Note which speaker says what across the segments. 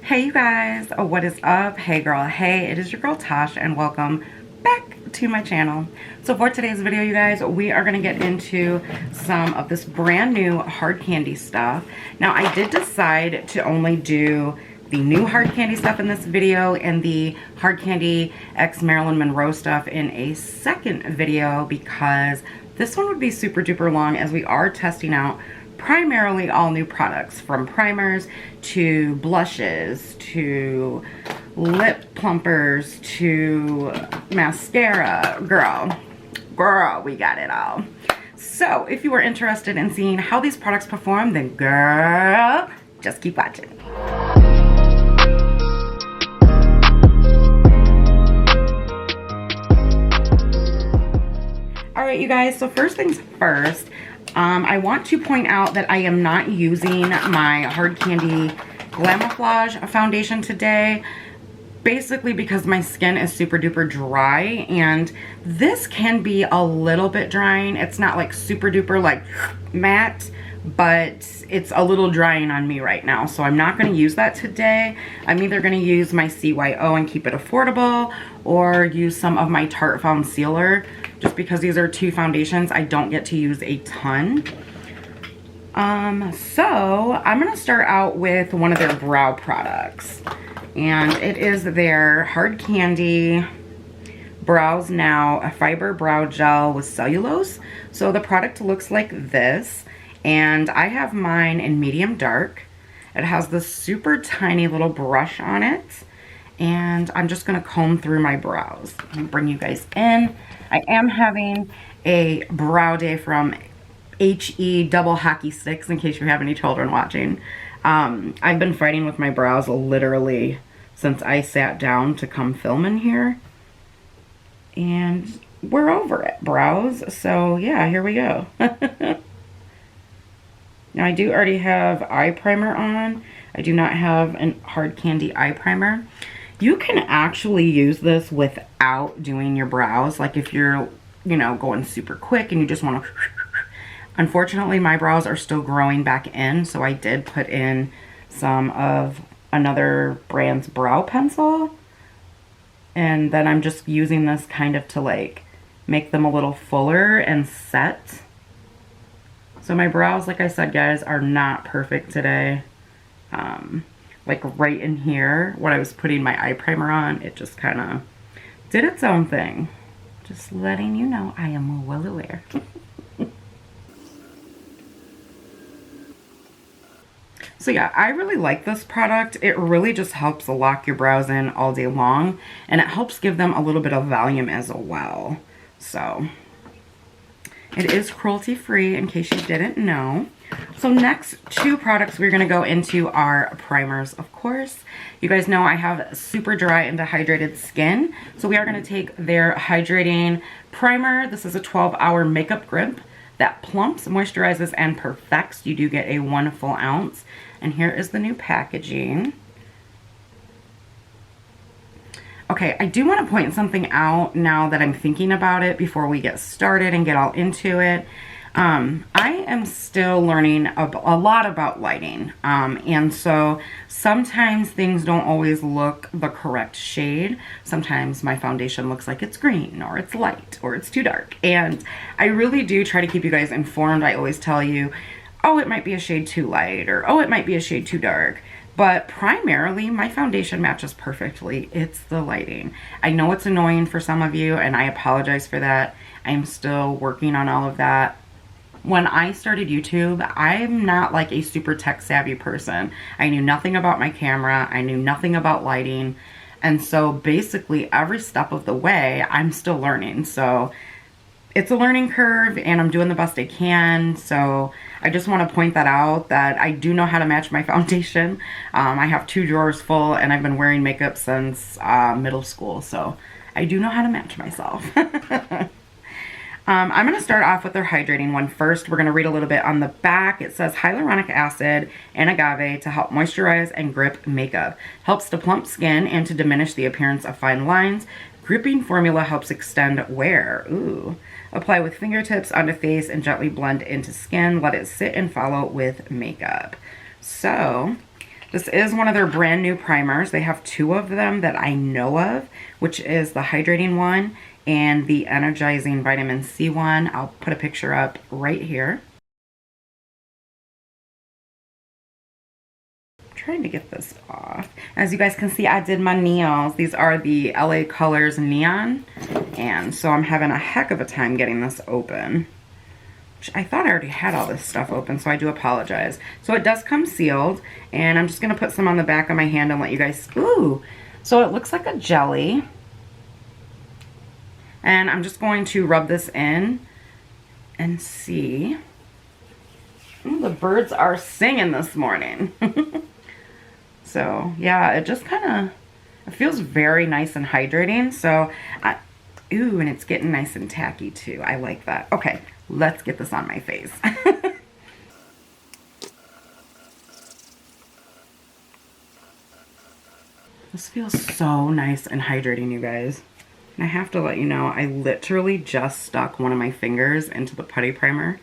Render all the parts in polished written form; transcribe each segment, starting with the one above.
Speaker 1: Hey you guys, what is up? Hey girl, hey, it is your girl Tash and welcome back to my channel. So for today's video, you guys, we are gonna get into some of this brand new hard candy stuff. Now I did decide to only do the new hard candy stuff in this video and the hard candy x Marylin Monroe stuff in a second video because this one would be super duper long as we are testing out primarily all new products, from primers to blushes to lip plumpers to mascara. Girl, we got it all. So if you are interested in seeing how these products perform, then girl, just keep watching. All right, you guys, so first things first, I want to point out that I am not using my Hard Candy Glamouflage foundation today, basically because my skin is super duper dry, and this can be a little bit drying. It's not like super duper like matte, but it's a little drying on me right now, so I'm not going to use that today. I'm either going to use my CYO and keep it affordable, or use some of my Tarte Found Sealer, just because these are two foundations I don't get to use a ton. So I'm going to start out with one of their brow products, and it is their Hard Candy Brows Now, a fiber brow gel with cellulose. So the product looks like this, and I have mine in medium dark. It has this super tiny little brush on it, and I'm just going to comb through my brows and bring you guys in. I am having a brow day from HE Double Hockey Sticks, in case you have any children watching. I've been fighting with my brows literally since I sat down to come film in here, and we're over it, brows. So yeah, here we go. Now I do already have eye primer on. I do not have a Hard Candy eye primer. You can actually use this without doing your brows, like if you're, you know, going super quick and you just want to. Unfortunately, my brows are still growing back in, so I did put in some of another brand's brow pencil, and then I'm just using this kind of to like make them a little fuller and set. So my brows, like I said, guys, are not perfect today. Like right in here, when I was putting my eye primer on, it just kind of did its own thing. Just letting you know, I am well aware. So yeah, I really like this product. It really just helps lock your brows in all day long, and it helps give them a little bit of volume as well. So it is cruelty free, in case you didn't know. So next two products we're going to go into are primers, of course. You guys know I have super dry and dehydrated skin, so we are going to take their hydrating primer. This is a 12-hour makeup grip that plumps, moisturizes, and perfects. You do get a 1 full ounce, and here is the new packaging. Okay, I do want to point something out now that I'm thinking about it before we get started and get all into it. I am still learning a lot about lighting, and so sometimes things don't always look the correct shade. Sometimes my foundation looks like it's green, or it's light, or it's too dark, and I really do try to keep you guys informed. I always tell you, oh, it might be a shade too light, or oh, it might be a shade too dark. But primarily, my foundation matches perfectly. It's the lighting. I know it's annoying for some of you, and I apologize for that. I'm still working on all of that. When I started YouTube, I'm not like a super tech savvy person. I knew nothing about my camera. I knew nothing about lighting. And so basically every step of the way, I'm still learning. So it's a learning curve, and I'm doing the best I can. So I just want to point that out, that I do know how to match my foundation. I have 2 drawers full, and I've been wearing makeup since middle school. So I do know how to match myself. I'm going to start off with their hydrating one first. We're going to read a little bit on the back. It says hyaluronic acid and agave to help moisturize and grip makeup. Helps to plump skin and to diminish the appearance of fine lines. Gripping formula helps extend wear. Ooh. Apply with fingertips onto face and gently blend into skin. Let it sit and follow with makeup. So This is one of their brand new primers. They have two of them that I know of, which is the hydrating one and the energizing vitamin C one. I'll put a picture up right here. Trying to get this off. As you guys can see, I did my nails. These are the LA Colors Neon, and so I'm having a heck of a time getting this open. Which I thought I already had all this stuff open, so I do apologize. So it does come sealed, and I'm just gonna put some on the back of my hand and let you guys, ooh. So it looks like a jelly. And I'm just going to rub this in and see. Ooh, the birds are singing this morning. So yeah, it just kind of, it feels very nice and hydrating. So, ooh, and it's getting nice and tacky too. I like that. Okay, let's get this on my face. This feels so nice and hydrating, you guys. And I have to let you know, I literally just stuck one of my fingers into the putty primer.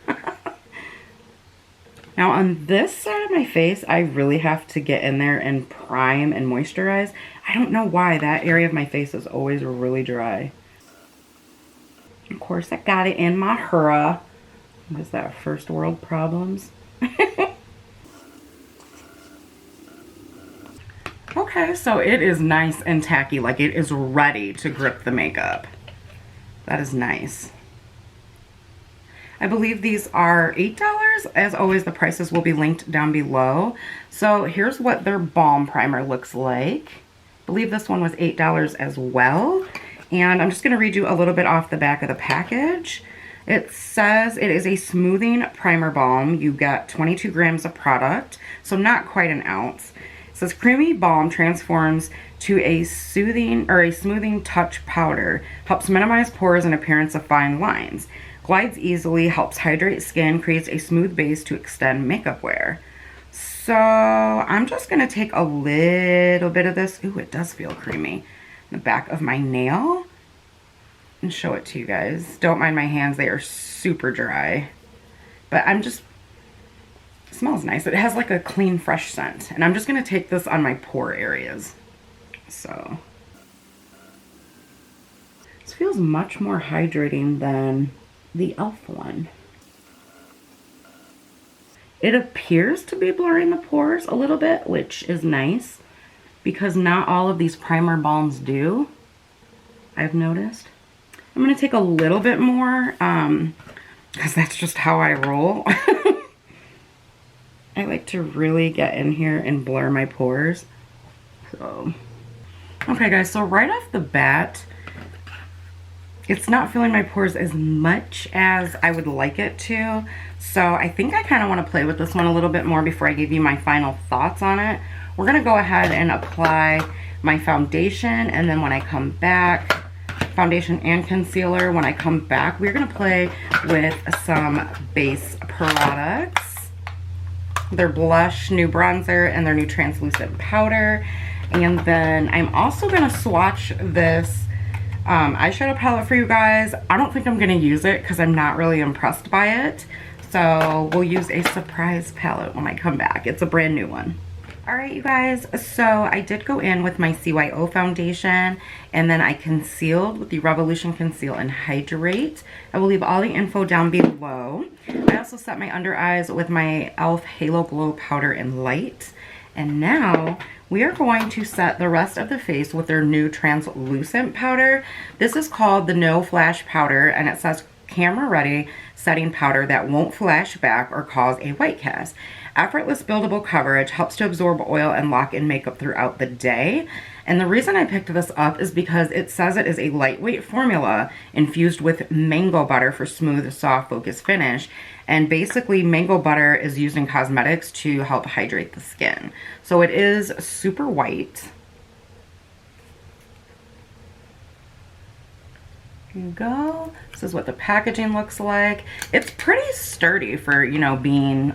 Speaker 1: Now on this side of my face, I really have to get in there and prime and moisturize. I don't know why that area of my face is always really dry. Of course, I got it in my hurrah. What is that, first world problems? Okay, so it is nice and tacky, like it is ready to grip the makeup. That is nice. I believe these are $8. As always, the prices will be linked down below. So here's what their balm primer looks like. I believe this one was $8 as well. And I'm just going to read you a little bit off the back of the package. It says it is a smoothing primer balm. You got 22 grams of product, so not quite an ounce. It says creamy balm transforms to a soothing or a smoothing touch powder. Helps minimize pores and appearance of fine lines. Glides easily, helps hydrate skin, creates a smooth base to extend makeup wear. So I'm just going to take a little bit of this. Ooh, it does feel creamy. The back of my nail and show it to you guys. Don't mind my hands, they are super dry. But I'm just, it smells nice. It has like a clean, fresh scent. And I'm just going to take this on my pore areas. So this feels much more hydrating than the e.l.f. one. It appears to be blurring the pores a little bit, which is nice because not all of these primer balms do, I've noticed. I'm going to take a little bit more because that's just how I roll. I like to really get in here and blur my pores. So, okay guys, so right off the bat, it's not filling my pores as much as I would like it to. So I think I kind of want to play with this one a little bit more before I give you my final thoughts on it. We're going to go ahead and apply my foundation, and then when I come back, foundation and concealer, when I come back, we're going to play with some base products. Their blush, new bronzer, and their new translucent powder. And then I'm also going to swatch this eyeshadow palette for you guys. I don't think I'm going to use it because I'm not really impressed by it. So we'll use a surprise palette when I come back. It's a brand new one. Alright you guys, so I did go in with my CYO foundation and then I concealed with the Revolution Conceal and Hydrate. I will leave all the info down below. I also set my under eyes with my e.l.f. Halo Glow Powder in Light. And now we are going to set the rest of the face with their new translucent powder. This is called the No Flash Powder, and it says camera ready setting powder that won't flash back or cause a white cast. Effortless buildable coverage, helps to absorb oil and lock in makeup throughout the day. And the reason I picked this up is because it says it is a lightweight formula infused with mango butter for smooth, soft, focused finish. And basically mango butter is used in cosmetics to help hydrate the skin. So it is super white. Here you go. This is what the packaging looks like. It's pretty sturdy for, you know, being,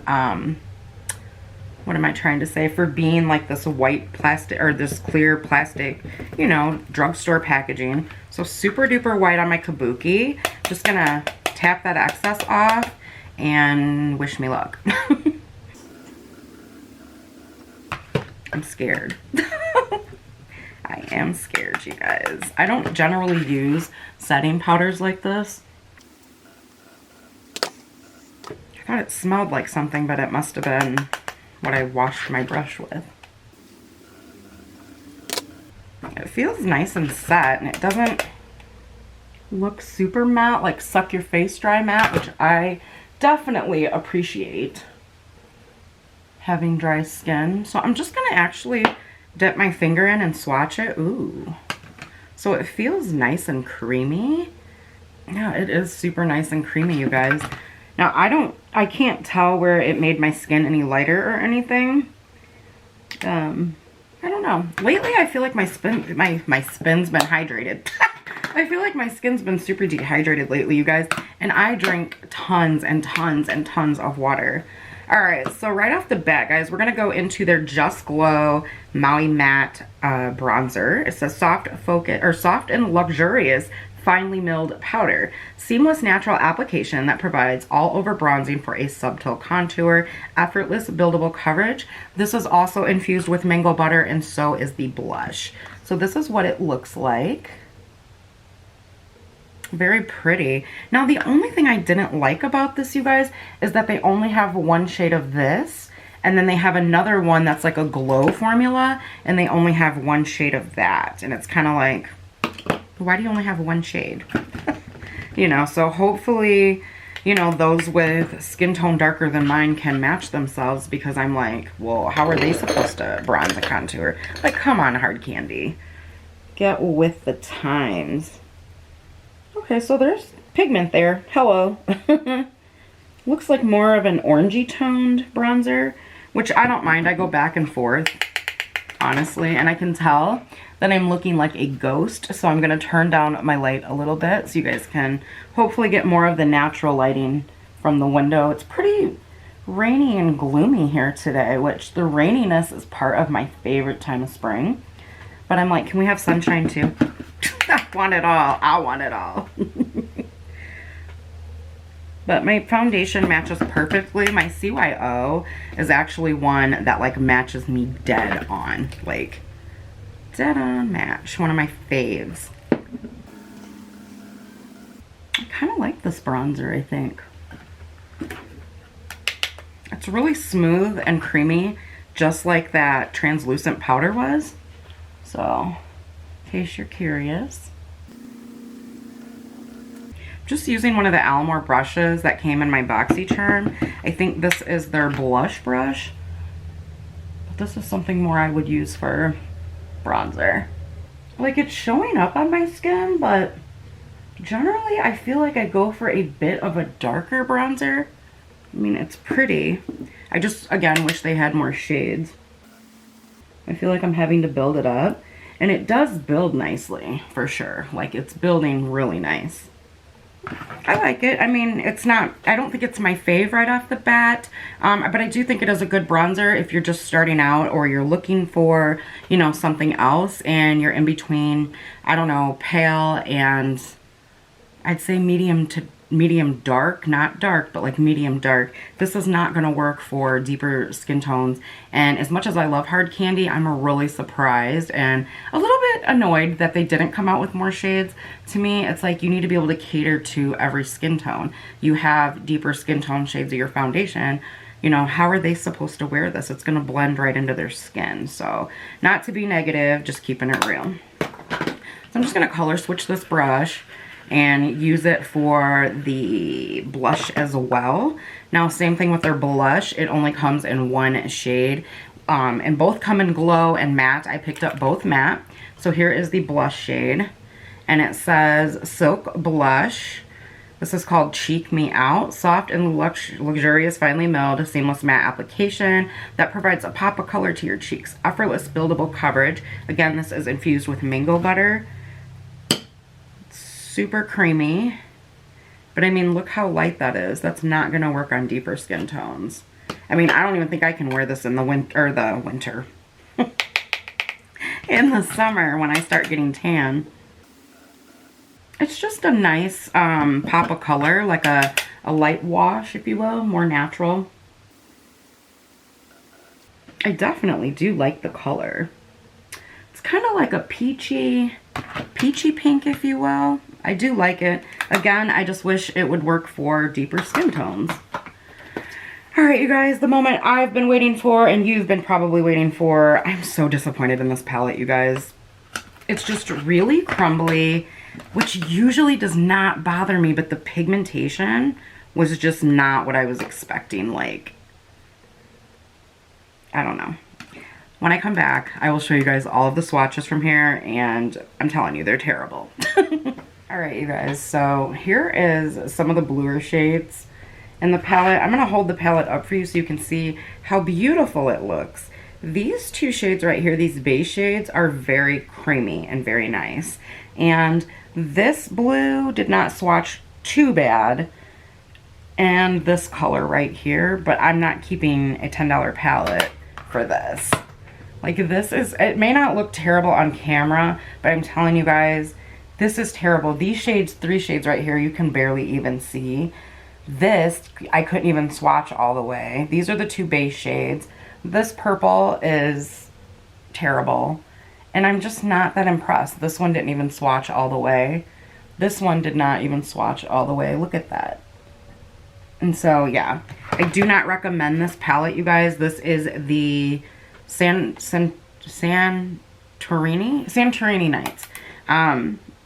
Speaker 1: what am I trying to say? For being like this white plastic or this clear plastic, you know, drugstore packaging. So super duper white on my kabuki. Just gonna tap that excess off and wish me luck. I'm scared. I am scared, you guys. I don't generally use setting powders like this. I thought it smelled like something, but it must have been what I washed my brush with. It feels nice and set, and it doesn't look super matte, like suck your face dry matte, which I definitely appreciate having dry skin. So I'm just gonna actually dip my finger in and swatch it. Ooh. So it feels nice and creamy. Yeah, it is super nice and creamy, you guys. Now I can't tell where it made my skin any lighter or anything. I don't know. Lately I feel like my spin's been hydrated. I feel like my skin's been super dehydrated lately, you guys. And I drink tons and tons and tons of water. Alright, so right off the bat, guys, we're going to go into their Just Glow Maui Matte bronzer. It's a soft and luxurious finely milled powder. Seamless natural application that provides all over bronzing for a subtle contour, effortless buildable coverage. This is also infused with mango butter, and so is the blush. So this is what it looks like. Very pretty. Now the only thing I didn't like about this, you guys, is that they only have one shade of this, and then they have another one that's like a glow formula, and they only have one shade of that. And it's kind of like, why do you only have one shade? You know, so hopefully, you know, those with skin tone darker than mine can match themselves, because I'm like, well, how are they supposed to bronze and contour? Like, come on, hard candy. Get with the times. Okay, so there's pigment there. Hello. Looks like more of an orangey toned bronzer, which I don't mind. I go back and forth, honestly, and I can tell that I'm looking like a ghost, so I'm going to turn down my light a little bit so you guys can hopefully get more of the natural lighting from the window. It's pretty rainy and gloomy here today, which the raininess is part of my favorite time of spring. But I'm like, can we have sunshine too? I want it all. I want it all. But my foundation matches perfectly. My CYO is actually one that like matches me dead on. Like, dead on match. One of my faves. I kind of like this bronzer, I think. It's really smooth and creamy, just like that translucent powder was. So, in case you're curious. Just using one of the Almore brushes that came in my BoxyCharm. I think this is their blush brush. But this is something more I would use for bronzer. Like, it's showing up on my skin, but generally I feel like I go for a bit of a darker bronzer. I mean, it's pretty. I just, again, wish they had more shades. I feel like I'm having to build it up. And it does build nicely, for sure. Like, it's building really nice. I like it. I mean, it's not, I don't think it's my fave right off the bat, but I do think it is a good bronzer if you're just starting out, or you're looking for, you know, something else, and you're in between, I don't know, pale and I'd say medium to medium dark, not dark, but like medium dark. This is not going to work for deeper skin tones. And as much as I love hard candy, I'm really surprised and a little bit annoyed that they didn't come out with more shades. To me, it's like you need to be able to cater to every skin tone. You have deeper skin tone shades of your foundation. You know, how are they supposed to wear this? It's going to blend right into their skin. So, not to be negative, just keeping it real. So I'm just going to color switch this brush and use it for the blush as well. Now, same thing with their blush. It only comes in one shade. And both come in glow and matte. I picked up both matte. So here is the blush shade. And it says Silk Blush. This is called Cheek Me Out. Soft and luxurious, finely milled, seamless matte application that provides a pop of color to your cheeks. Effortless buildable coverage. Again, this is infused with mango butter. Super creamy, but I mean, look how light that is. That's not going to work on deeper skin tones. I mean, I don't even think I can wear this in the winter, in the summer when I start getting tan. It's just a nice pop of color, like a light wash, if you will, more natural. I definitely do like the color. It's kind of like a peachy pink, if you will. I do like it. Again, I just wish it would work for deeper skin tones. All right, you guys, the moment I've been waiting for and you've been probably waiting for. I'm so disappointed in this palette, you guys. It's just really crumbly, which usually does not bother me, but the pigmentation was just not what I was expecting. Like, I don't know. When I come back, I will show you guys all of the swatches from here, and I'm telling you, they're terrible. All right, you guys, so here is some of the bluer shades in the palette. I'm gonna hold the palette up for you so you can see how beautiful it looks. These two shades right here, these beige shades, are very creamy and very nice. And this blue did not swatch too bad. And this color right here, but I'm not keeping a $10 palette for this. Like, this is, it may not look terrible on camera, but I'm telling you guys, this is terrible. These shades, 3 shades right here, you can barely even see. This, I couldn't even swatch all the way. These are the 2 base shades. This purple is terrible. And I'm just not that impressed. This one didn't even swatch all the way. This one did not even swatch all the way. Look at that. And so, yeah, I do not recommend this palette, you guys. This is the Santorini Nights.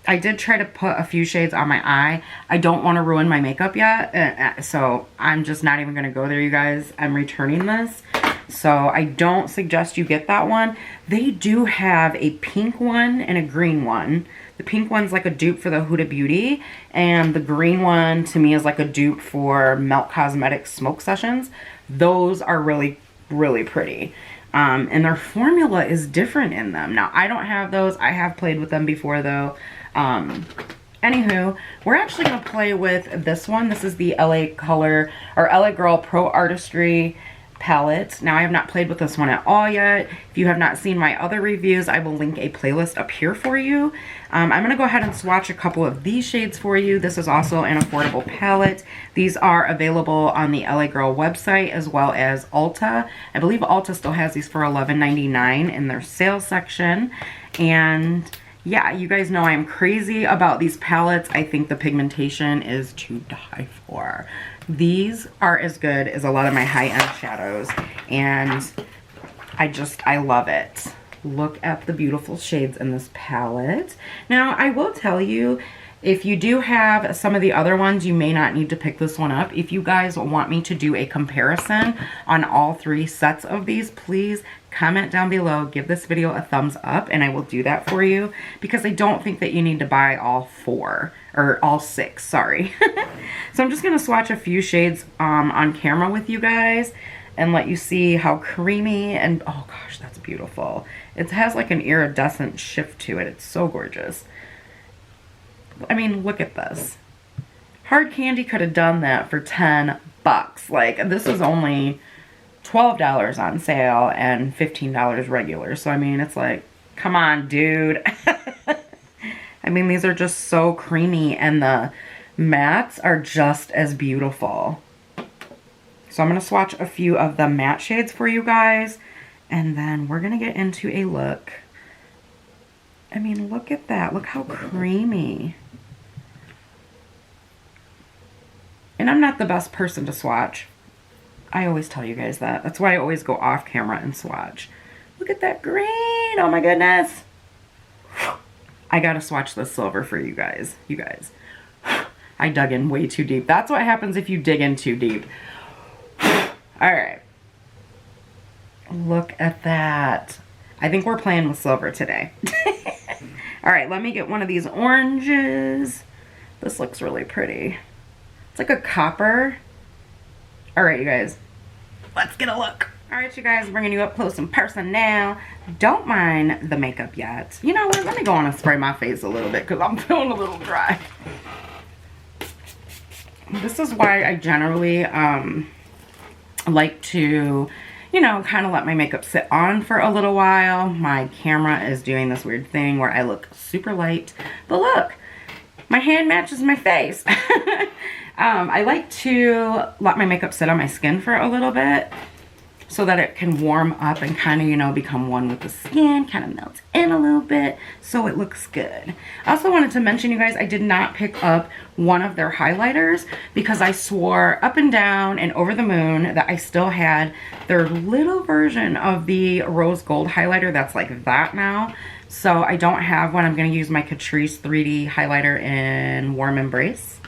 Speaker 1: I did try to put a few shades on my eye. I don't want to ruin my makeup yet, so I'm just not even going to go there, you guys. I'm returning this, so I don't suggest you get that one. They do have a pink one and a green one. The pink one's like a dupe for the Huda Beauty, and the green one to me is like a dupe for Melt Cosmetics Smoke Sessions. Those are really, really pretty. And their formula is different in them. Now, I don't have those. I have played with them before, though. Anywho, we're actually going to play with this one. This is the LA Color, or LA Girl Pro Artistry palette. Now, I have not played with this one at all yet. If you have not seen my other reviews, I will link a playlist up here for you. I'm going to go ahead and swatch a couple of these shades for you. This is also an affordable palette. These are available on the LA Girl website as well as Ulta. I believe Ulta still has these for $11.99 in their sales section. And yeah, you guys know I'm crazy about these palettes. I think the pigmentation is to die for. These are as good as a lot of my high-end shadows, and I love it. Look at the beautiful shades in this palette. Now, I will tell you, if you do have some of the other ones, you may not need to pick this one up. If you guys want me to do a comparison on all 3 sets of these, please comment down below, give this video a thumbs up, and I will do that for you, because I don't think that you need to buy all 4, or all 6, sorry. So I'm just going to swatch a few shades on camera with you guys and let you see how creamy and, oh gosh, that's beautiful. It has like an iridescent shift to it. It's so gorgeous. I mean, look at this. Hard Candy could have done that for 10 bucks. Like, this is only $12 on sale and $15 regular. So, I mean, it's like, come on, dude. I mean, these are just so creamy, and the mattes are just as beautiful. So I'm going to swatch a few of the matte shades for you guys, and then we're going to get into a look. I mean, look at that. Look how creamy. And I'm not the best person to swatch. I always tell you guys that. That's why I always go off camera and swatch. Look at that green. Oh my goodness. I gotta swatch this silver for you guys. You guys. I dug in way too deep. That's what happens if you dig in too deep. Alright. Look at that. I think we're playing with silver today. Alright, let me get one of these oranges. This looks really pretty. It's like a copper. Alright, you guys. Let's get a look. Alright, you guys, bringing you up close and personal now. Don't mind the makeup yet. You know what? Let me go on and spray my face a little bit because I'm feeling a little dry. This is why I generally like to, you know, kind of let my makeup sit on for a little while. My camera is doing this weird thing where I look super light. But look, my hand matches my face. I like to let my makeup sit on my skin for a little bit. so that it can warm up and kind of, you know, become one with the skin, kind of melt in a little bit so it looks good. I also wanted to mention, you guys, I did not pick up one of their highlighters because I swore up and down and over the moon that I still had their little version of the rose gold highlighter that's like that now. So I don't have one. I'm going to use my Catrice 3D highlighter in Warm Embrace.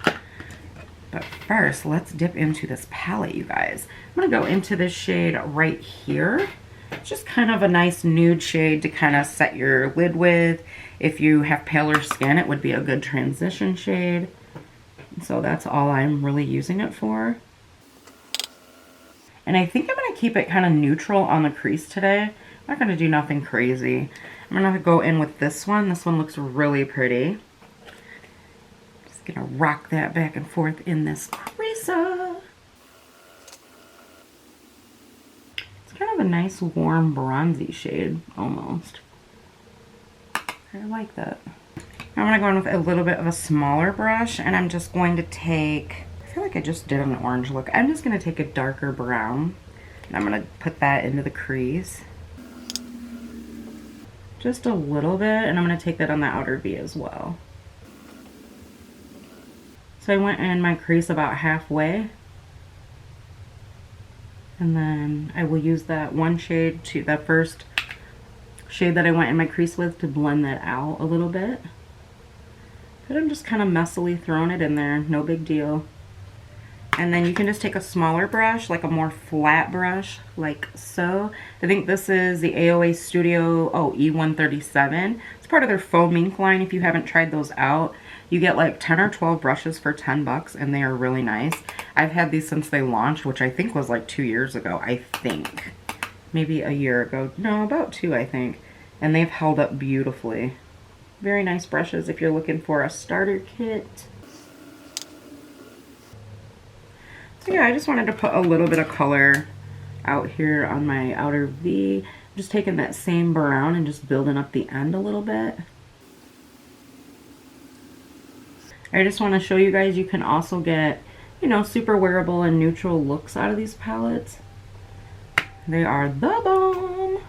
Speaker 1: But first, let's dip into this palette, you guys. I'm going to go into this shade right here. It's just kind of a nice nude shade to kind of set your lid with. If you have paler skin, it would be a good transition shade. So that's all I'm really using it for. And I think I'm going to keep it kind of neutral on the crease today. I'm not going to do nothing crazy. I'm going to go in with this one. This one looks really pretty. Gonna rock that back and forth in this creaser. It's kind of a nice warm bronzy shade almost. I like that. I'm gonna go in with a little bit of a smaller brush, and I'm just going to take, I feel like I just did an orange look. I'm just gonna take a darker brown and I'm gonna put that into the crease. Just a little bit, and I'm gonna take that on the outer V as well. So I went in my crease about halfway, and then I will use that one shade to that first shade that I went in my crease with to blend that out a little bit. But I'm just kind of messily throwing it in there, no big deal. And then you can just take a smaller brush, like a more flat brush, like so. I think this is the AOA Studio E137. It's part of their faux mink line. If you haven't tried those out, you get like 10 or 12 brushes for 10 bucks, and they are really nice. I've had these since they launched, which I think was like 2 years ago, I think. Maybe a year ago. No, about 2, I think. And they've held up beautifully. Very nice brushes if you're looking for a starter kit. So yeah, I just wanted to put a little bit of color out here on my outer V. I'm just taking that same brown and just building up the end a little bit. I just want to show you guys you can also get, you know, super wearable and neutral looks out of these palettes. They are the bomb.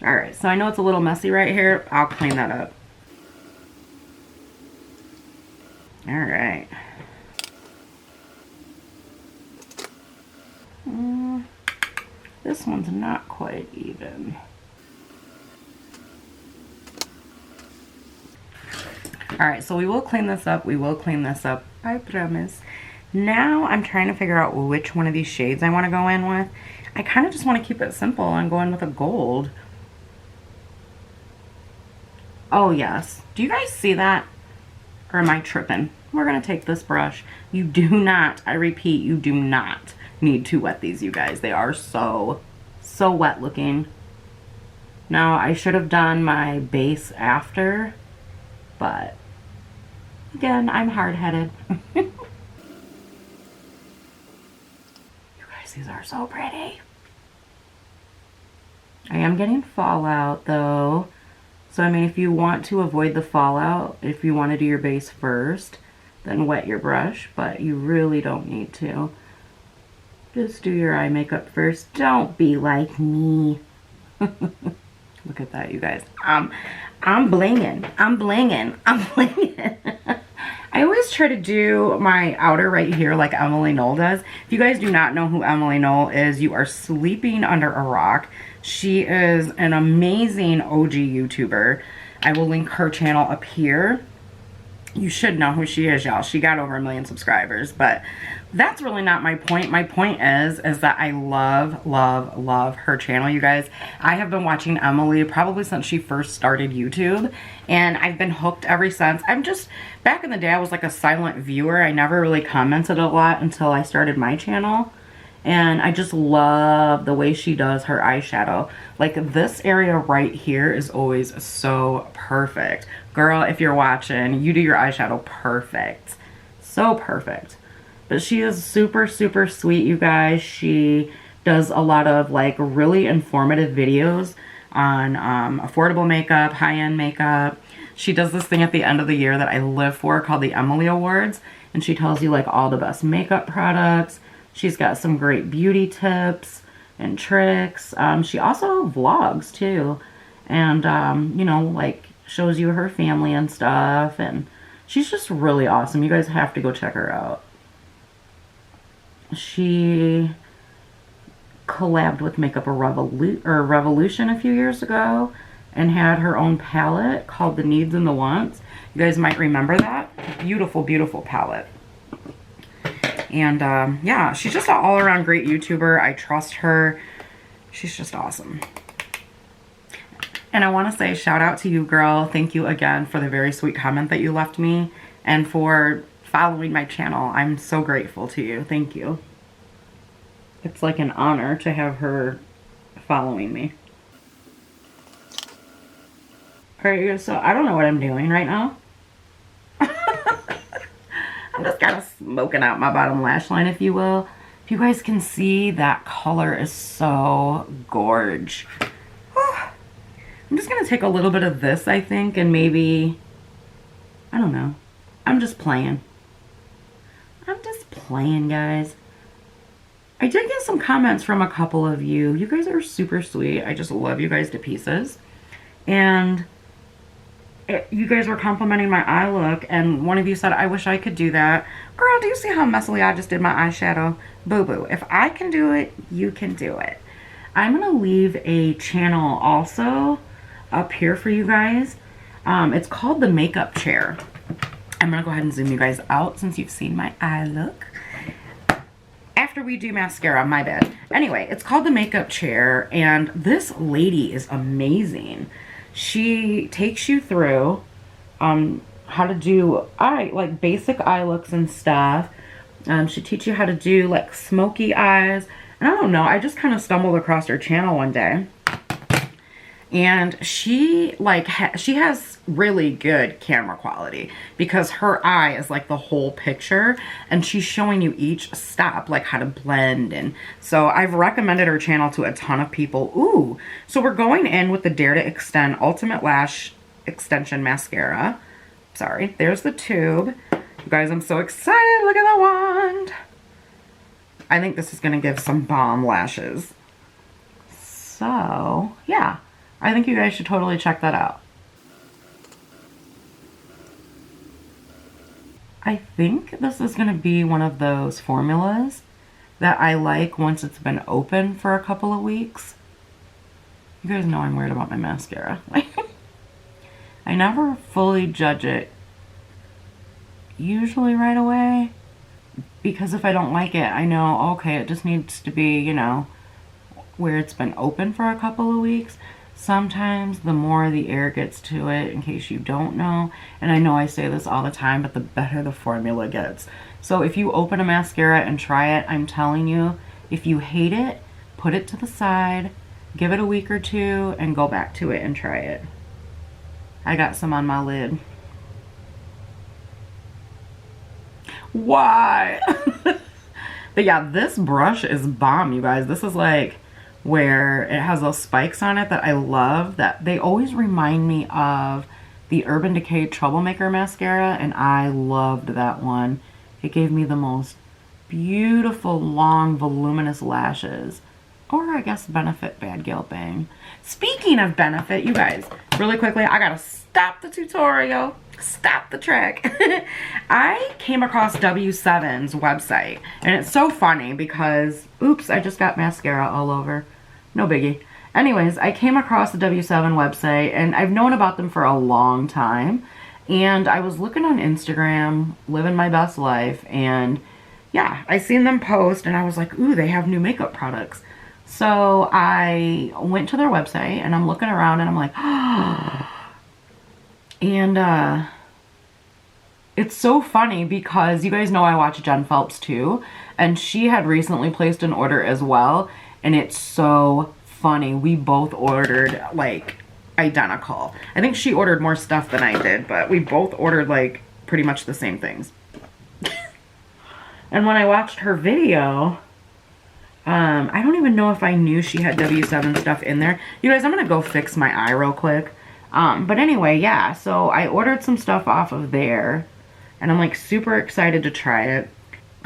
Speaker 1: Alright, so I know it's a little messy right here. I'll clean that up. Alright. This one's not quite even. Alright, so we will clean this up. We will clean this up, I promise. Now I'm trying to figure out which one of these shades I want to go in with. I kind of just want to keep it simple and go in with a gold. Oh yes. Do you guys see that? Or am I tripping? We're going to take this brush. You do not, I repeat, you do not need to wet these, you guys. They are so wet looking. Now, I should have done my base after, but again, I'm hard-headed. You guys, these are so pretty. I am getting fallout though. So, I mean, if you want to avoid the fallout, if you want to do your base first, then wet your brush, but you really don't need to. Just do your eye makeup first. Don't be like me. Look at that, you guys. I'm blinging. I'm blinging. I'm blinging. I always try to do my outer right here like Emily Knoll does. If you guys do not know who Emily Knoll is, you are sleeping under a rock. She is an amazing OG YouTuber. I will link her channel up here. You should know who she is, y'all. She got over 1 million subscribers, but that's really not my point. My point is that I love her channel, you guys. I have been watching Emily probably since she first started YouTube, and I've been hooked ever since. I'm just, back in the day, I was like a silent viewer. I never really commented a lot until I started my channel, and I just love the way she does her eyeshadow. Like, this area right here is always so perfect. Girl, if you're watching, you do your eyeshadow perfect. So perfect. But she is super sweet, you guys. She does a lot of like really informative videos on affordable makeup, high-end makeup. She does this thing at the end of the year that I live for called the Emily Awards. And she tells you like all the best makeup products. She's got some great beauty tips and tricks. She also vlogs too, and you know, like shows you her family and stuff, and she's just really awesome. You guys have to go check her out. She collabed with Makeup Revolution a few years ago and had her own palette called The Needs and the Wants. You guys might remember that. Beautiful, beautiful palette. And yeah, she's just an all-around great YouTuber. I trust her. She's just awesome. And I want to say shout out to you, girl. Thank you again for the very sweet comment that you left me and for following my channel. I'm so grateful to you. Thank you. It's like an honor to have her following me. Alright, so I don't know what I'm doing right now. I'm just kind of smoking out my bottom lash line, if you will. If you guys can see, that color is so gorge. I'm just going to take a little bit of this, I think, and maybe, I don't know. I'm just playing. I'm just playing, guys. I did get some comments from a couple of you. You guys are super sweet. I just love you guys to pieces. And you guys were complimenting my eye look, and one of you said, I wish I could do that. Girl, do you see how messily I just did my eyeshadow? Boo-boo. If I can do it, you can do it. I'm going to leave a channel also up here for you guys. It's called The Makeup Chair. I'm going to go ahead and zoom you guys out since you've seen my eye look. After we do mascara, my bad. Anyway, it's called The Makeup Chair, and this lady is amazing. She takes you through how to do like basic eye looks and stuff. She teaches you how to do like smoky eyes. And I don't know, I just kind of stumbled across her channel one day. And she like she has really good camera quality because her eye is like the whole picture, and she's showing you each step, like how to blend. And so I've recommended her channel to a ton of people. Ooh, so we're going in with the Dare to Extend Ultimate Lash Extension Mascara. Sorry, there's the tube. You guys, I'm so excited. Look at the wand. I think this is going to give some bomb lashes. So, yeah. I think you guys should totally check that out. I think this is going to be one of those formulas that I like once it's been open for a couple of weeks. You guys know I'm weird about my mascara. I never fully judge it, usually right away, because if I don't like it, I know, okay, it just needs to be, you know, where it's been open for a couple of weeks. Sometimes the more the air gets to it, in case you don't know, and I know I say this all the time, but the better the formula gets. So if you open a mascara and try it, I'm telling you, if you hate it, put it to the side, give it a week or two, and go back to it and try it. I got some on my lid. Why? But yeah, this brush is bomb, you guys. This is like where it has those spikes on it that I love, that they always remind me of the Urban Decay Troublemaker mascara, and I loved that one. It gave me the most beautiful, long, voluminous lashes. Or I guess Benefit Bad Gal Bang. Speaking of Benefit, you guys, really quickly, I gotta stop the tutorial, stop the trick. I came across W7's website, and it's so funny because, oops, I just got mascara all over. No biggie. Anyways, I came across the W7 website, and I've known about them for a long time. And I was looking on Instagram, living my best life, and yeah, I seen them post, and I was like, ooh, they have new makeup products. So I went to their website, and I'm looking around, and I'm like, oh. And it's so funny because you guys know I watch Jen Phelps too, and she had recently placed an order as well, and it's so funny. We both ordered like identical. I think she ordered more stuff than I did, but we both ordered like pretty much the same things. And when I watched her video, I don't even know if I knew she had W7 stuff in there. You guys, I'm gonna go fix my eye real quick. But anyway, yeah, so I ordered some stuff off of there, and I'm like super excited to try it.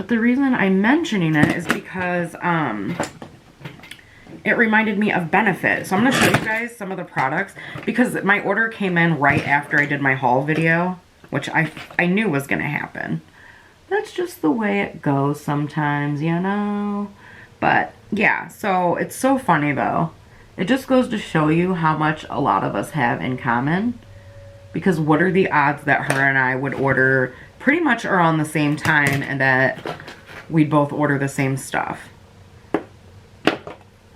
Speaker 1: But the reason I'm mentioning it is because it reminded me of Benefit. So I'm going to show you guys some of the products because my order came in right after I did my haul video, which I knew was going to happen. That's just the way it goes sometimes, you know? But yeah, so it's so funny though. It just goes to show you how much a lot of us have in common. Because what are the odds that her and I would order pretty much around the same time and that we'd both order the same stuff?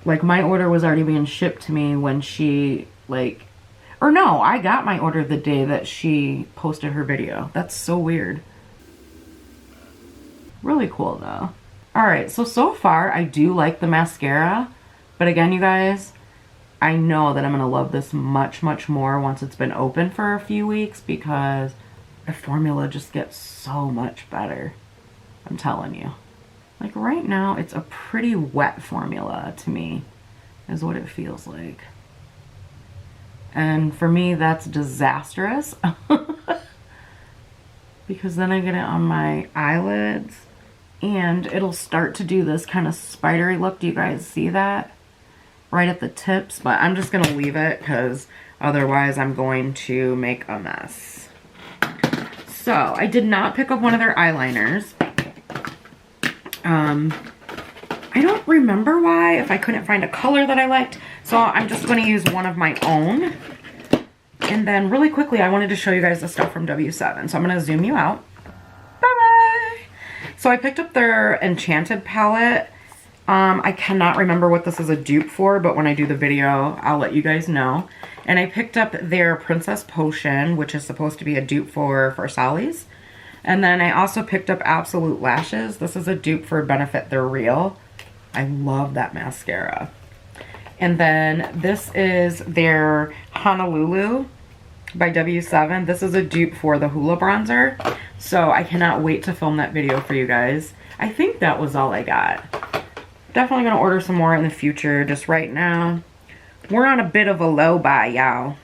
Speaker 1: Like, my order was already being shipped to me when she, like... Or no, I got my order the day that she posted her video. That's so weird. Really cool, though. Alright, so far, I do like the mascara. But again, you guys, I know that I'm going to love this much, much more once it's been open for a few weeks because the formula just gets so much better. I'm telling you. Like, right now, it's a pretty wet formula to me, is what it feels like. And for me, that's disastrous. Because then I get it on my eyelids, and it'll start to do this kind of spidery look. Do you guys see that? Right at the tips, but I'm just going to leave it because otherwise I'm going to make a mess. So, I did not pick up one of their eyeliners. I don't remember why, if I couldn't find a color that I liked. So I'm just going to use one of my own. And then really quickly, I wanted to show you guys the stuff from W7. So I'm going to zoom you out. Bye-bye. So I picked up their Enchanted palette. I cannot remember what this is a dupe for, but when I do the video, I'll let you guys know. And I picked up their Princess Potion, which is supposed to be a dupe for Versailles. And then I also picked up Absolute Lashes. This is a dupe for Benefit They're Real. I love that mascara. And then this is their Honolulu by W7. This is a dupe for the Hoola bronzer. So I cannot wait to film that video for you guys. I think that was all I got. Definitely going to order some more in the future. Just right now, we're on a bit of a low buy, y'all.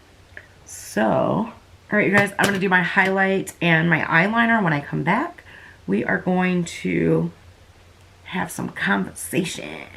Speaker 1: So... Alright, you guys, I'm going to do my highlight and my eyeliner. When I come back, we are going to have some conversation.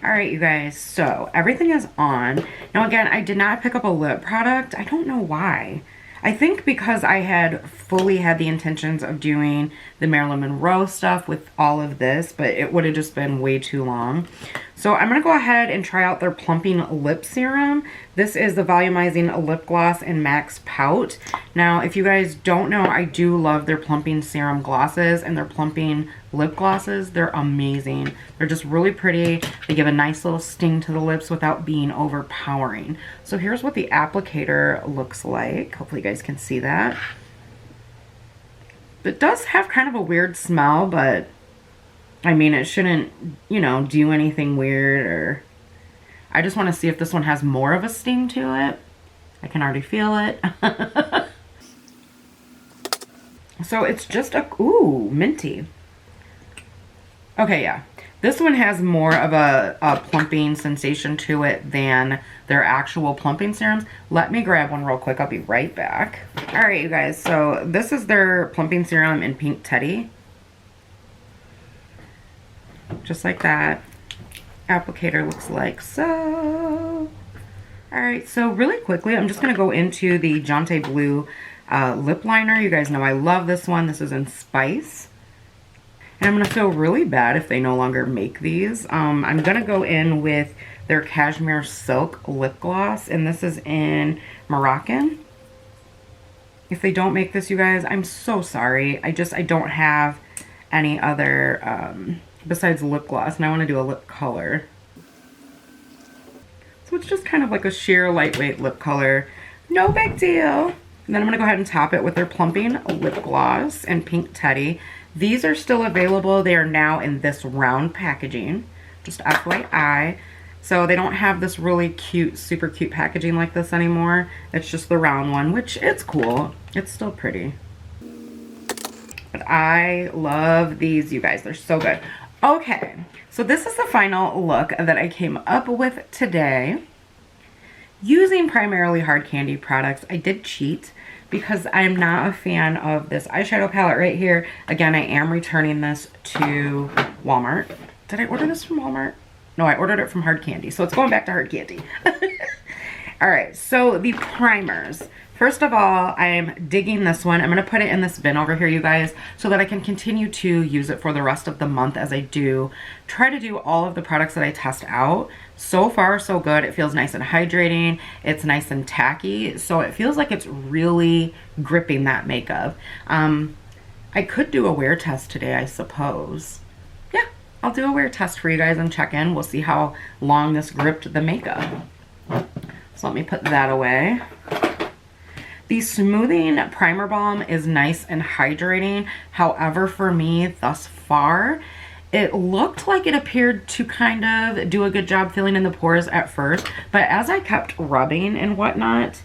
Speaker 1: Alright, you guys, so everything is on. Now, again, I did not pick up a lip product. I don't know why. I think because I had fully had the intentions of doing the Marylin Monroe stuff with all of this, but it would have just been way too long. So I'm going to go ahead and try out their Plumping Lip Serum. This is the Volumizing Lip Gloss in Max Pout. Now, if you guys don't know, I do love their Plumping Serum glosses and their Plumping Lip Glosses. They're amazing. They're just really pretty. They give a nice little sting to the lips without being overpowering. So here's what the applicator looks like. Hopefully you guys can see that. It does have kind of a weird smell, but... I mean, it shouldn't, you know, do anything weird or... I just want to see if this one has more of a sting to it. I can already feel it. So it's just a... Ooh, minty. Okay, yeah. This one has more of a plumping sensation to it than their actual plumping serums. Let me grab one real quick. I'll be right back. Alright, you guys. So this is their plumping serum in Pink Teddy. Just like that. Applicator looks like so. Alright, so really quickly, I'm just going to go into the Jante Blue lip liner. You guys know I love this one. This is in Spice. And I'm going to feel really bad if they no longer make these. I'm going to go in with their Cashmere Silk lip gloss. And this is in Moroccan. If they don't make this, you guys, I'm so sorry. I don't have any other... besides lip gloss, and I want to do a lip color. So it's just kind of like a sheer lightweight lip color. No big deal. And then I'm going to go ahead and top it with their Plumping Lip Gloss in Pink Teddy. These are still available. They are now in this round packaging. Just FYI. So they don't have this really cute, super cute packaging like this anymore. It's just the round one, which it's cool. It's still pretty. But I love these, you guys. They're so good. Okay, so this is the final look that I came up with today. Using primarily hard candy products, I did cheat because I'm not a fan of this eyeshadow palette right here. Again, I am returning this to Walmart. Did I order this from Walmart? No, I ordered it from Hard Candy, so it's going back to Hard Candy. All right, so the primers. First of all, I'm digging this one. I'm going to put it in this bin over here, you guys, so that I can continue to use it for the rest of the month as I do try to do all of the products that I test out. So far, so good. It feels nice and hydrating. It's nice and tacky, so it feels like it's really gripping that makeup. I could do a wear test today, I suppose. Yeah, I'll do a wear test for you guys and check in. We'll see how long this gripped the makeup. So let me put that away. The smoothing primer balm is nice and hydrating. However, for me thus far, it looked like it appeared to kind of do a good job filling in the pores at first, but as I kept rubbing and whatnot,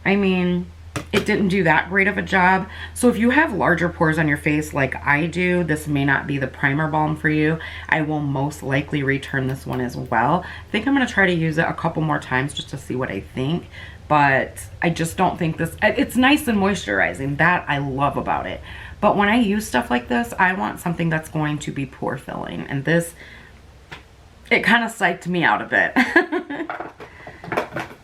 Speaker 1: I mean, it didn't do that great of a job. So if you have larger pores on your face like I do, this may not be the primer balm for you. I will most likely return this one as well. I think I'm going to try to use it a couple more times just to see what I think. But I just don't think this, it's nice and moisturizing. That I love about it. But when I use stuff like this, I want something that's going to be pore filling. And this, it kind of psyched me out a bit.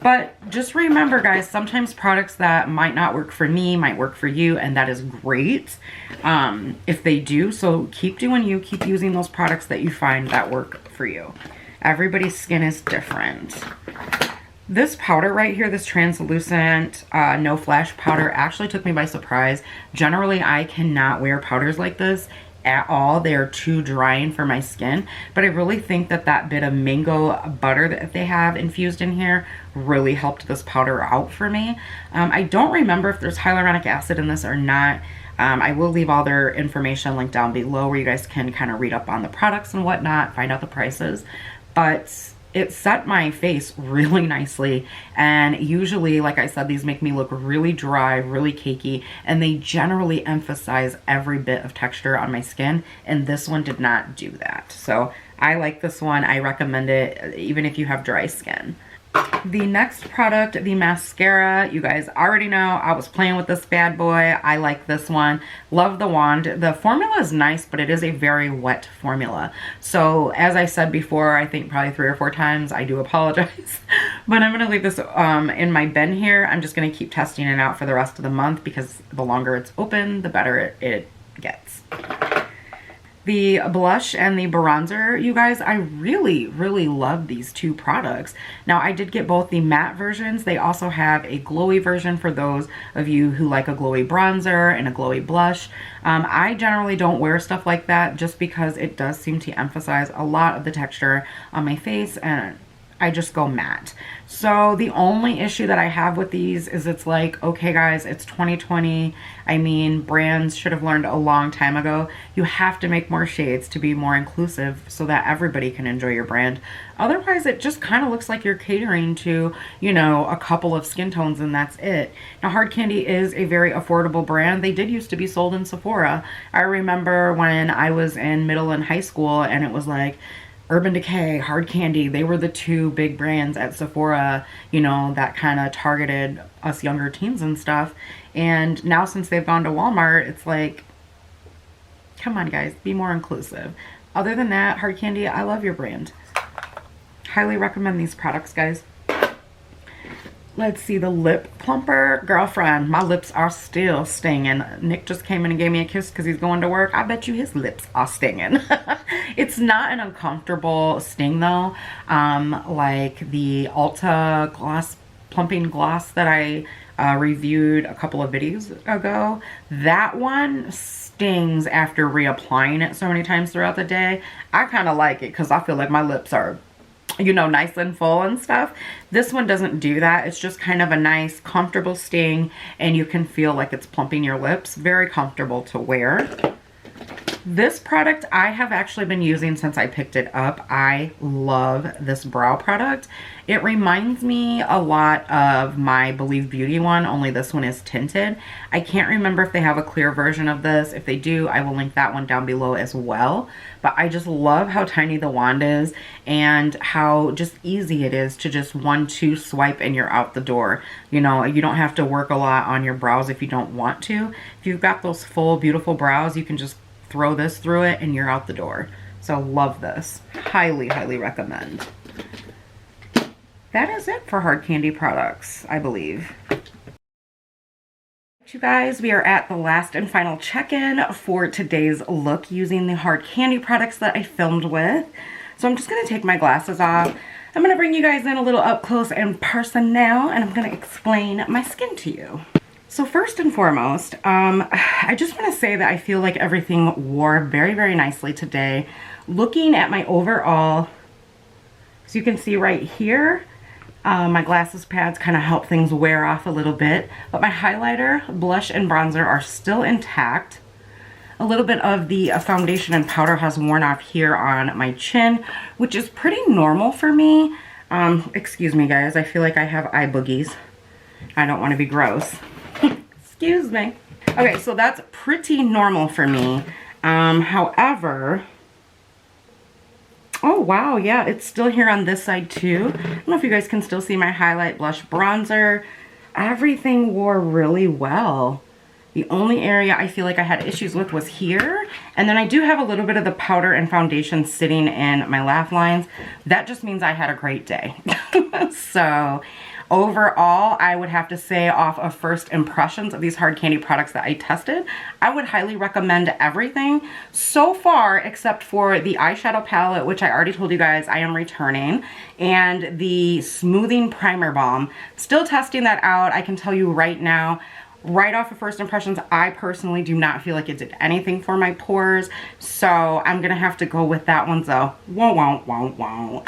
Speaker 1: But just remember, guys, sometimes products that might not work for me might work for you, and that is great if they do. So keep doing you, keep using those products that you find that work for you. Everybody's skin is different. This powder right here, this translucent no flash powder, actually took me by surprise. Generally, I cannot wear powders like this at all. They are too drying for my skin, but I really think that that bit of mango butter that they have infused in here really helped this powder out for me. I don't remember if there's hyaluronic acid in this or not. I will leave all their information linked down below where you guys can kind of read up on the products and whatnot, find out the prices. But it set my face really nicely, and usually, like I said, these make me look really dry, really cakey, and they generally emphasize every bit of texture on my skin, and this one did not do that. So I like this one. I recommend it even if you have dry skin. The next product, the mascara, you guys already know I was playing with this bad boy. I like this one. Love the wand. The formula is nice, but it is a very wet formula. So as I said before, I think probably 3 or 4 times, I do apologize. But I'm going to leave this in my bin here. I'm just going to keep testing it out for the rest of the month because the longer it's open, the better it gets. The blush and the bronzer, you guys, I really, really love these two products. Now, I did get both the matte versions. They also have a glowy version for those of you who like a glowy bronzer and a glowy blush. I generally don't wear stuff like that just because it does seem to emphasize a lot of the texture on my face, and I just go matte. So the only issue that I have with these is it's like, okay guys, it's 2020. I mean, brands should have learned a long time ago. You have to make more shades to be more inclusive so that everybody can enjoy your brand. Otherwise, it just kind of looks like you're catering to, you know, a couple of skin tones and that's it. Now, Hard Candy is a very affordable brand. They did used to be sold in Sephora. I remember when I was in middle and high school and it was like, Urban Decay, Hard Candy, they were the two big brands at Sephora, you know, that kind of targeted us younger teens and stuff. And now since they've gone to Walmart, it's like, come on guys, be more inclusive. Other than that, Hard Candy, I love your brand. Highly recommend these products, guys. Let's see, the lip plumper. Girlfriend, my lips are still stinging. Nick just came in and gave me a kiss because he's going to work. I bet you his lips are stinging. It's not an uncomfortable sting though. Like the Ulta gloss, plumping gloss that I reviewed a couple of videos ago. That one stings after reapplying it so many times throughout the day. I kind of like it because I feel like my lips are, you know, nice and full and stuff. This one doesn't do that. It's just kind of a nice, comfortable sting, and you can feel like it's plumping your lips. Very comfortable to wear. This product I have actually been using since I picked it up. I love this brow product. It reminds me a lot of my Believe Beauty one, only this one is tinted. I can't remember if they have a clear version of this. If they do, I will link that one down below as well. But I just love how tiny the wand is and how just easy it is to just 1-2 swipe and you're out the door. You know, you don't have to work a lot on your brows if you don't want to. If you've got those full, beautiful brows, you can just throw this through it and you're out the door. So love this. Highly, highly recommend. That is it for hard candy products, I believe. You guys, we are at the last and final check-in for today's look using the hard candy products that I filmed with. So I'm just going to take my glasses off. I'm going to bring you guys in a little up close and personal, and I'm going to explain my skin to you. So first and foremost, I just want to say that I feel like everything wore very, very nicely today. Looking at my overall, as you can see right here, my glasses pads kind of help things wear off a little bit. But my highlighter, blush, and bronzer are still intact. A little bit of the foundation and powder has worn off here on my chin, which is pretty normal for me. Excuse me, guys. I feel like I have eye boogies. I don't want to be gross. Excuse me. Okay, so that's pretty normal for me. However, oh wow, yeah, it's still here on this side too. I don't know if you guys can still see my highlight, blush, bronzer. Everything wore really well. The only area I feel like I had issues with was here. And then I do have a little bit of the powder and foundation sitting in my laugh lines. That just means I had a great day. So overall, I would have to say off of first impressions of these hard candy products that I tested, I would highly recommend everything so far except for the eyeshadow palette, which I already told you guys I am returning, and the smoothing primer balm. Still testing that out. I can tell you right now, right off of first impressions, I personally do not feel like it did anything for my pores, so I'm gonna have to go with that one. So wow.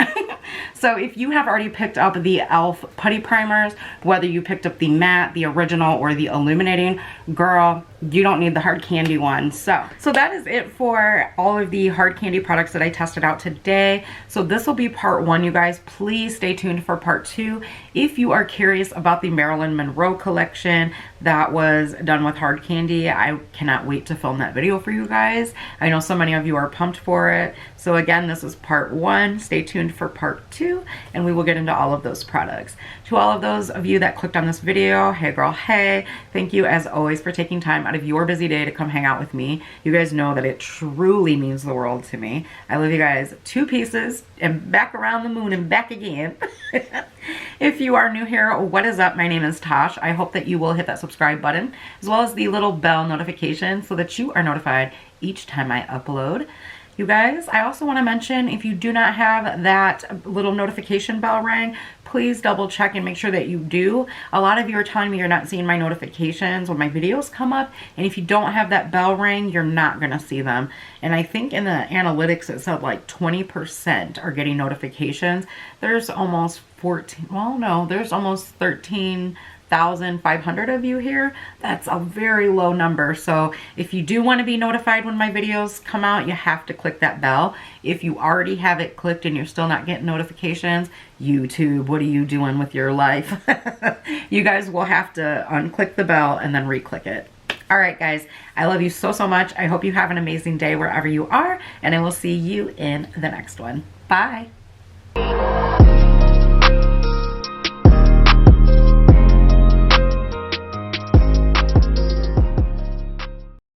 Speaker 1: So if you have already picked up the e.l.f. putty primers, whether you picked up the matte, the original, or the illuminating, girl, you don't need the hard candy one. So that is it for all of the hard candy products that I tested out today. So this will be part 1, you guys. Please stay tuned for part 2 if you are curious about the Marylin Monroe collection that was done with hard candy. I cannot wait to film that video for you guys. I know so many of you are pumped for it. So again, this is part 1. Stay tuned for part 2 and we will get into all of those products. To all of those of you that clicked on this video, hey girl, hey, thank you as always for taking time out of your busy day to come hang out with me. You guys know that it truly means the world to me. I love you guys 2 pieces and back around the moon and back again. If you are new here, what is up? My name is Tash. I hope that you will hit that subscribe button as well as the little bell notification so that you are notified each time I upload. You guys, I also want to mention, if you do not have that little notification bell ring, please double check and make sure that you do. A lot of you are telling me you're not seeing my notifications when my videos come up, and if you don't have that bell ring, you're not going to see them. And I think in the analytics it said like 20% are getting notifications. There's almost 14, well no, there's almost 13,500 of you here. That's a very low number. So if you do want to be notified when my videos come out, you have to click that bell. If you already have it clicked and you're still not getting notifications, YouTube, what are you doing with your life? You guys will have to unclick the bell and then re-click it. All right, guys, I love you so, so much. I hope you have an amazing day wherever you are, and I will see you in the next one. Bye.